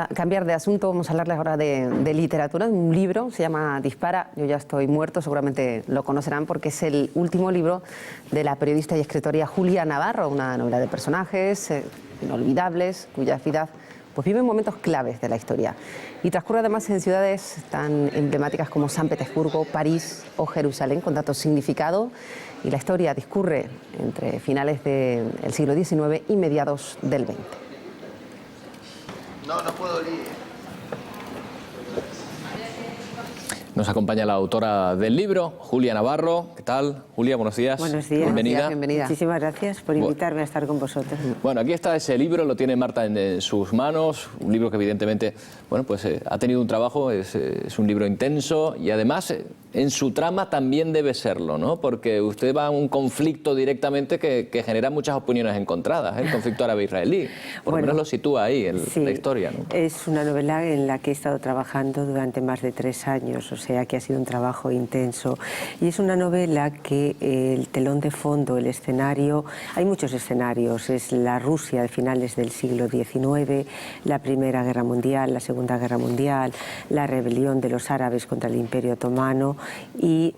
a cambiar de asunto, vamos a hablarles ahora de literatura, de un libro, se llama Dispara, yo ya estoy muerto, seguramente lo conocerán porque es el último libro de la periodista y escritora Julia Navarro, una novela de personajes inolvidables, cuya vida pues vive momentos claves de la historia y transcurre además en ciudades tan emblemáticas como San Petersburgo, París o Jerusalén, con tanto significado, y la historia discurre entre finales del siglo XIX y mediados del XX. No puedo leer. Nos acompaña la autora del libro, Julia Navarro. ¿Qué tal? Julia, buenos días. Buenos días. Bienvenida. Bienvenida. Muchísimas gracias por invitarme a estar con vosotros. Bueno, aquí está ese libro, lo tiene Marta en sus manos, un libro que evidentemente, bueno, pues ha tenido un trabajo, es un libro intenso y además en su trama también debe serlo, ¿no? Porque usted va a un conflicto directamente que genera muchas opiniones encontradas, el conflicto árabe-israelí. Por lo menos lo sitúa ahí en la historia, ¿no? Es una novela en la que he estado trabajando durante más de 3 años, o sea que ha sido un trabajo intenso. Y es una novela que el telón de fondo, el escenario, hay muchos escenarios, es la Rusia de finales del siglo XIX, la Primera Guerra Mundial, la Segunda Guerra Mundial, la rebelión de los árabes contra el Imperio Otomano y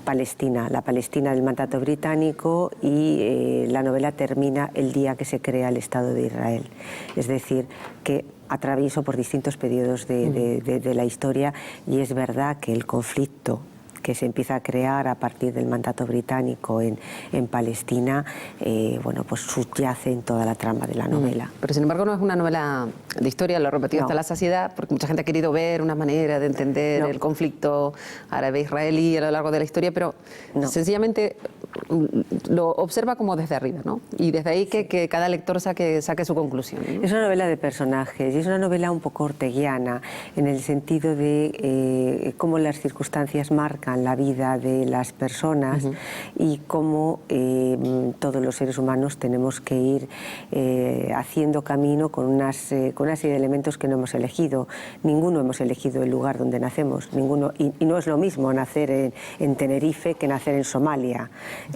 Palestina, la Palestina del mandato británico, y la novela termina el día que se crea el Estado de Israel. Es decir, que atravieso por distintos periodos de la historia, y es verdad que el conflicto que se empieza a crear a partir del mandato británico en Palestina, bueno, pues subyace en toda la trama de la novela. Pero sin embargo no es una novela de historia, lo he repetido hasta la saciedad, porque mucha gente ha querido ver una manera de entender el conflicto árabe-israelí a lo largo de la historia, pero sencillamente lo observa como desde arriba, ¿no? Y desde ahí que cada lector saque su conclusión, ¿no? Es una novela de personajes y es una novela un poco orteguiana, en el sentido de cómo las circunstancias marcan la vida de las personas y cómo todos los seres humanos tenemos que ir haciendo camino con una serie de elementos que no hemos elegido. Ninguno hemos elegido el lugar donde nacemos, ninguno, y no es lo mismo nacer en Tenerife que nacer en Somalia.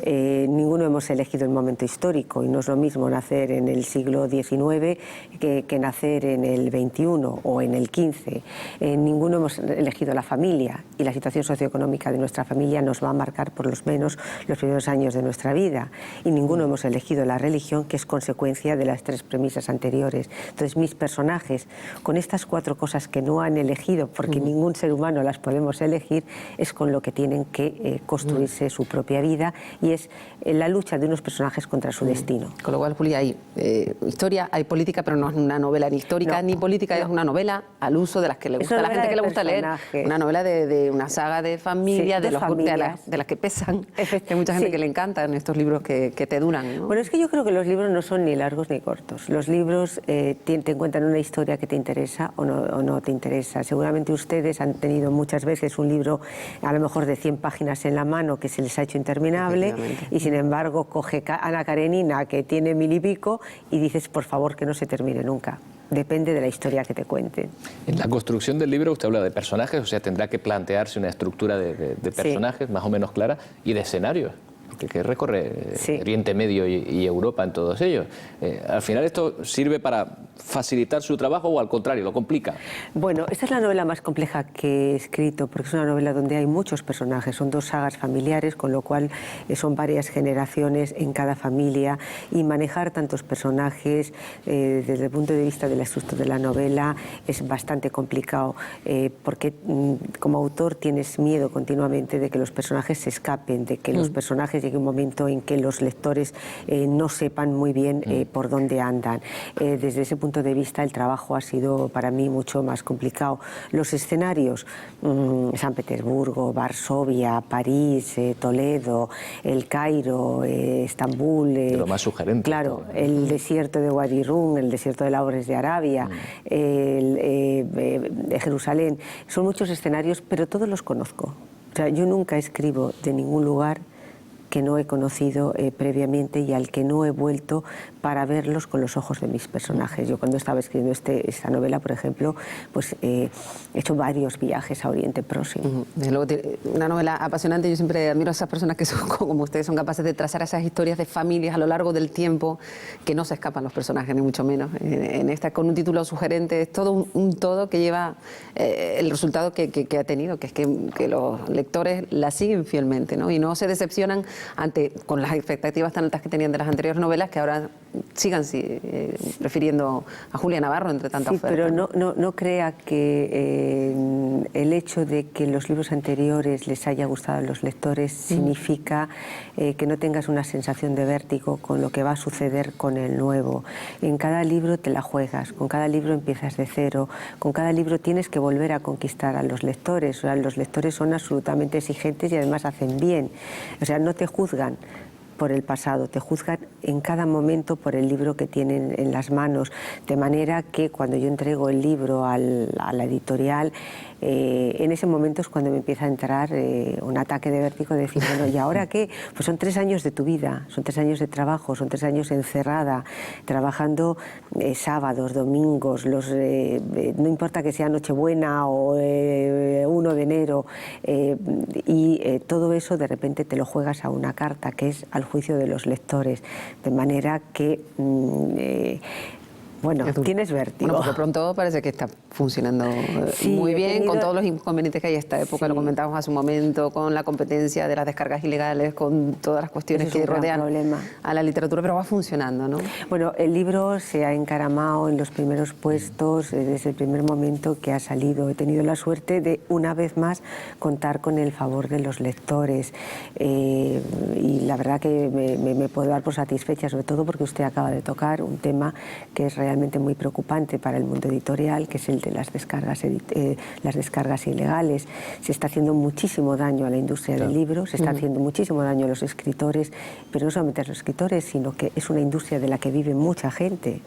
Ninguno hemos elegido el momento histórico y no es lo mismo nacer en el siglo XIX que nacer en el XXI o en el XV. Ninguno hemos elegido la familia, y la situación socioeconómica de nuestra familia nos va a marcar por lo menos los primeros años de nuestra vida, y ninguno hemos elegido la religión, que es consecuencia de las 3 premisas anteriores. Entonces mis personajes, con estas 4 cosas que no han elegido, porque ningún ser humano las podemos elegir, es con lo que tienen que construirse su propia vida, y es la lucha de unos personajes contra su destino. Con lo cual, Julia, hay historia, hay política, pero no es una novela ni histórica ni política, es una novela al uso de las que le gusta a la gente que le gusta leer. Una novela de una saga de familia, de las que pesan. Hay mucha gente que le encantan estos libros que te duran, ¿no? Bueno, es que yo creo que los libros no son ni largos ni cortos. Los libros te cuentan una historia que te interesa o no te interesa. Seguramente ustedes han tenido muchas veces un libro a lo mejor de 100 páginas en la mano que se les ha hecho interminable, y sin embargo coge Ana Karenina, que tiene 1000 y pico, y dices, por favor, que no se termine nunca. Depende de la historia que te cuenten. En la construcción del libro usted habla de personajes, o sea, tendrá que plantearse una estructura de personajes más o menos clara, y de escenarios, que recorre Oriente Medio y Europa en todos ellos. Al final, ¿esto sirve para facilitar su trabajo o al contrario, lo complica? Bueno, esta es la novela más compleja que he escrito, porque es una novela donde hay muchos personajes, son 2 sagas familiares, con lo cual son varias generaciones en cada familia, y manejar tantos personajes desde el punto de vista de la estructura de la novela es bastante complicado, porque como autor tienes miedo continuamente de que los personajes se escapen, de que los personajes llegue un momento en que los lectores no sepan muy bien por dónde andan. Desde ese punto de vista el trabajo ha sido para mí mucho más complicado. Los escenarios, San Petersburgo, Varsovia, París, Toledo, El Cairo, Estambul, lo más sugerente. Claro, el desierto de Wadi Rum, el desierto de Labores de Arabia, Jerusalén, son muchos escenarios, pero todos los conozco. O sea, yo nunca escribo de ningún lugar que no he conocido previamente y al que no he vuelto para verlos con los ojos de mis personajes. Yo cuando estaba escribiendo esta novela, por ejemplo, pues he hecho varios viajes a Oriente Próximo. Desde luego, una novela apasionante. Yo siempre admiro a esas personas que son como ustedes, son capaces de trazar esas historias de familias a lo largo del tiempo, que no se escapan los personajes, ni mucho menos. En esta, con un título sugerente, es todo un todo que lleva el resultado que ha tenido, que es que los lectores la siguen fielmente, ¿no? Y no se decepcionan con las expectativas tan altas que tenían de las anteriores novelas, que ahora sigan prefiriendo a Julia Navarro entre tantas ofertas. Pero no crea que el hecho de que los libros anteriores les haya gustado a los lectores significa que no tengas una sensación de vértigo con lo que va a suceder con el nuevo. En cada libro te la juegas, con cada libro empiezas de cero, con cada libro tienes que volver a conquistar a los lectores. O sea, los lectores son absolutamente exigentes y además hacen bien. O sea, no te juzgan por el pasado, te juzgan en cada momento por el libro que tienen en las manos, de manera que cuando yo entrego el libro a la editorial, en ese momento es cuando me empieza a entrar un ataque de vértigo de decir, bueno, ¿y ahora qué? Pues son 3 años de tu vida, son 3 años de trabajo, son 3 años encerrada, trabajando sábados, domingos, no importa que sea Nochebuena o 1 de enero, y todo eso de repente te lo juegas a una carta, que es al juicio de los lectores, de manera que bueno, tienes vértigo. Bueno, por lo pronto parece que está funcionando muy bien, con todos los inconvenientes que hay en esta época, lo comentábamos hace un momento, con la competencia de las descargas ilegales, con todas las cuestiones que rodean a la literatura, pero va funcionando, ¿no? Bueno, el libro se ha encaramado en los primeros puestos desde el primer momento que ha salido. He tenido la suerte de, una vez más, contar con el favor de los lectores, y la verdad que me puedo dar por satisfecha, sobre todo porque usted acaba de tocar un tema que es realmente muy preocupante para el mundo editorial, que es el de las descargas ilegales. Se está haciendo muchísimo daño a la industria del libro, se está haciendo muchísimo daño a los escritores, pero no solamente a los escritores, sino que es una industria de la que vive mucha gente.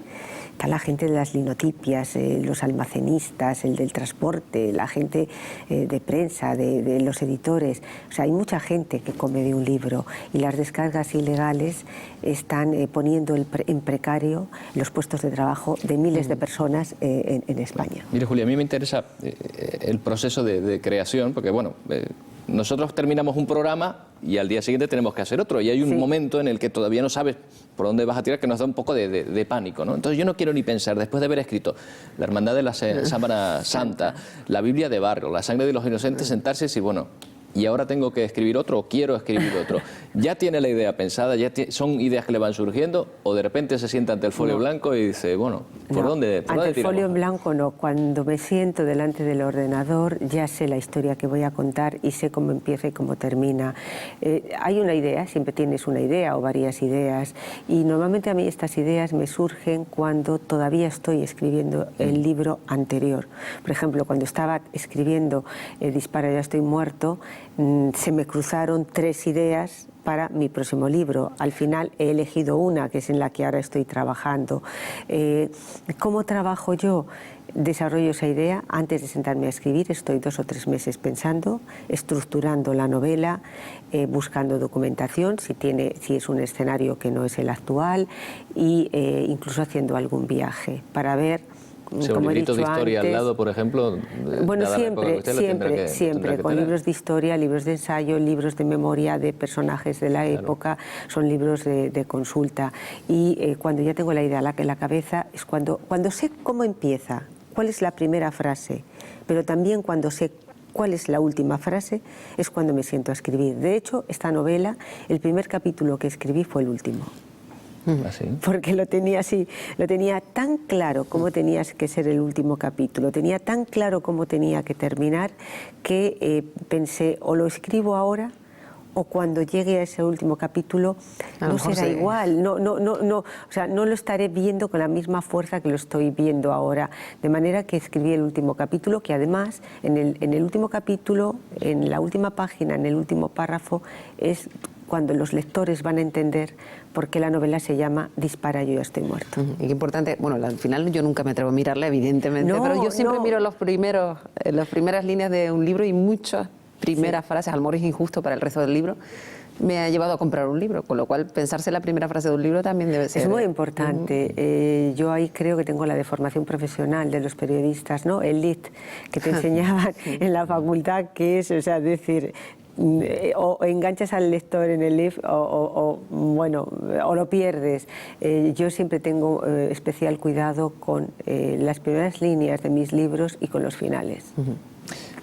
Está la gente de las linotipias, los almacenistas, el del transporte, la gente de prensa, de los editores. O sea, hay mucha gente que come de un libro, y las descargas ilegales están poniendo en precario los puestos de trabajo de miles de personas en España. Mire, Julia, a mí me interesa el proceso de creación, porque bueno, nosotros terminamos un programa y al día siguiente tenemos que hacer otro, y hay un momento en el que todavía no sabes por dónde vas a tirar, que nos da un poco de pánico, ¿no? Entonces yo no quiero ni pensar, después de haber escrito La Hermandad de la Sábana Santa, La Biblia de Barrio, La Sangre de los Inocentes, sentarse y decir, bueno, y ahora tengo que escribir otro o quiero escribir otro. ¿Ya tiene la idea pensada? ¿Son ideas que le van surgiendo? ¿O de repente se sienta ante el folio blanco y dice, bueno, ¿por dónde ante el folio en blanco no. Cuando me siento delante del ordenador ya sé la historia que voy a contar y sé cómo empieza y cómo termina. Hay una idea, siempre tienes una idea o varias ideas, y normalmente a mí estas ideas me surgen cuando todavía estoy escribiendo el libro anterior. Por ejemplo, cuando estaba escribiendo Dispara, ya estoy muerto, se me cruzaron 3 ideas para mi próximo libro. Al final he elegido una, que es en la que ahora estoy trabajando. ¿Cómo trabajo yo? Desarrollo esa idea antes de sentarme a escribir. Estoy 2 o 3 meses pensando, estructurando la novela, buscando documentación, si es un escenario que no es el actual, y incluso haciendo algún viaje para ver. ¿Un librito de historia antes, al lado, por ejemplo? Bueno, siempre, con libros de historia, libros de ensayo, libros de memoria de personajes de la época, son libros de consulta. Y cuando ya tengo la idea en la cabeza, es cuando sé cómo empieza, cuál es la primera frase, pero también cuando sé cuál es la última frase, es cuando me siento a escribir. De hecho, esta novela, el primer capítulo que escribí fue el último. ¿Así? Porque lo tenía tan claro cómo tenía que ser el último capítulo, tenía tan claro cómo tenía que terminar, que pensé, o lo escribo ahora o cuando llegue a ese último capítulo no será igual, o sea, no lo estaré viendo con la misma fuerza que lo estoy viendo ahora, de manera que escribí el último capítulo, que además en el último capítulo, en la última página, en el último párrafo, es cuando los lectores van a entender por qué la novela se llama Dispara, yo ya estoy muerto. Y qué importante, bueno, al final yo nunca me atrevo a mirarla, evidentemente, pero yo siempre miro las primeras líneas de un libro y muchas primeras frases, a lo mejor es injusto para el resto del libro, me ha llevado a comprar un libro, con lo cual pensarse la primera frase de un libro también debe ser... Es muy importante. Yo ahí creo que tengo la deformación profesional de los periodistas, ¿no? El lit que te enseñaban en la facultad, que es, o sea, decir... o enganchas al lector en el livro bueno, o lo pierdes. Yo siempre tengo especial cuidado con las primeras líneas de mis libros y con los finales.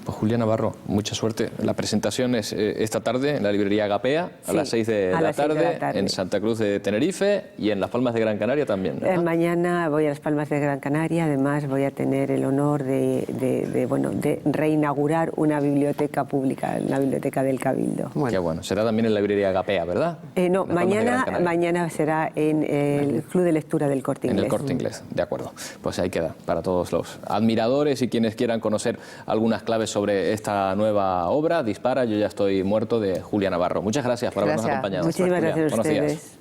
Pues Julia Navarro, mucha suerte. La presentación es esta tarde en la librería Agapea, a las 6 de la tarde, en Santa Cruz de Tenerife y en Las Palmas de Gran Canaria también, ¿no? Mañana voy a Las Palmas de Gran Canaria, además voy a tener el honor de reinaugurar una biblioteca pública, la Biblioteca del Cabildo. Qué bueno, será también en la librería Agapea, ¿verdad? No, mañana será en el Club de Lectura del Corte Inglés. En el Corte Inglés, de acuerdo. Pues ahí queda, para todos los admiradores y quienes quieran conocer algunas claves sobre esta nueva obra, Dispara, yo ya estoy muerto, de Julia Navarro. Muchas gracias por habernos acompañado. Muchísimas gracias a ustedes. Buenos días.